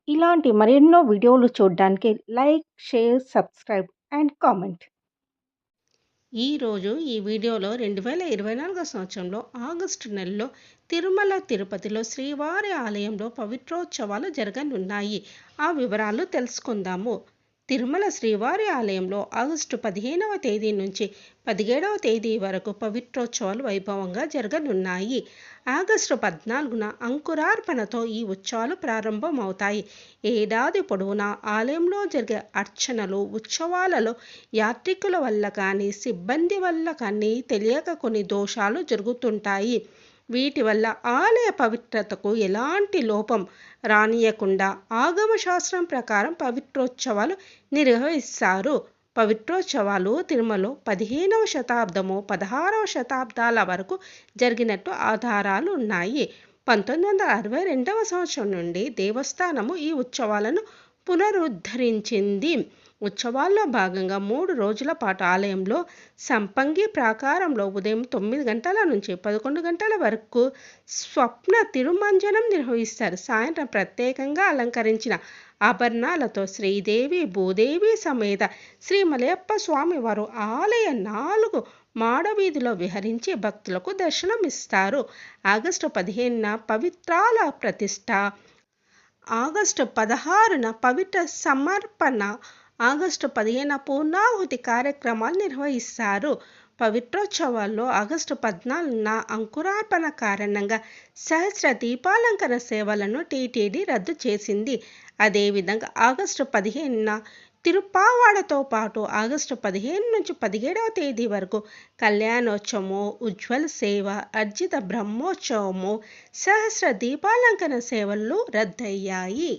ఇలాంటి మరెన్నో వీడియోలు చూడడానికి like, share, subscribe and comment. ఈరోజు ఈ వీడియోలో 2024 సంవత్సరంలో ఆగస్టు నెలలో తిరుమల తిరుపతిలో శ్రీవారి ఆలయంలో పవిత్రోత్సవాలు జరగనున్నాయి. ఆ వివరాలు తెలుసుకుందాము. తిరుమల శ్రీవారి ఆలయంలో ఆగస్టు 15వ తేదీ నుంచి 17వ తేదీ వరకు పవిత్రోత్సవాలు వైభవంగా జరగనున్నాయి. ఆగస్టు 14న అంకురార్పణతో ఈ ఉత్సవాలు ప్రారంభమవుతాయి. ఏడాది పొడవునా ఆలయంలో జరిగే అర్చనలు, ఉత్సవాలలో యాత్రికుల వల్ల కానీ, సిబ్బంది వల్ల కానీ తెలియక కొన్ని దోషాలు జరుగుతుంటాయి. వీటి వల్ల ఆలయ పవిత్రతకు ఎలాంటి లోపం రానియకుండా ఆగమశాస్త్రం ప్రకారం పవిత్రోత్సవాలు నిర్వహిస్తారు. పవిత్రోత్సవాలు తిరుమలలో 15వ శతాబ్దము, 16వ శతాబ్దాల వరకు జరిగినట్టు ఆధారాలు ఉన్నాయి. 1962వ సంవత్సరం నుండి దేవస్థానము ఈ ఉత్సవాలను పునరుద్ధరించింది. ఉత్సవాల్లో భాగంగా 3 రోజుల పాటు ఆలయంలో సంపంగి ప్రాకారంలో ఉదయం 9 గంటల నుంచి 11 గంటల వరకు స్వప్న తిరుమంజనం నిర్వహిస్తారు. సాయంత్రం ప్రత్యేకంగా అలంకరించిన ఆభరణాలతో శ్రీదేవి, భూదేవి సమేత శ్రీ మలయప్ప స్వామి వారు ఆలయ 4 మాడవీధిలో విహరించి భక్తులకు దర్శనమిస్తారు. ఆగస్టు 15న పవిత్రాల ప్రతిష్ఠ, ఆగస్టు 16న పవిత్ర సమర్పణ, ఆగస్టు 15న పూర్ణాహుతి కార్యక్రమాలు నిర్వహిస్తారు. పవిత్రోత్సవాల్లో ఆగస్టు 14న అంకురార్పణ కారణంగా సహస్ర దీపాలంకరణ సేవలను టీటీడీ రద్దు చేసింది. అదేవిధంగా ఆగస్టు 15న తిరుప్పావాడతో పాటు ఆగస్టు 15 నుంచి 17వ తేదీ వరకు కళ్యాణోత్సవము, ఉజ్వల సేవ, అర్జిత బ్రహ్మోత్సవము, సహస్ర దీపాలంకరణ సేవలు రద్దయ్యాయి.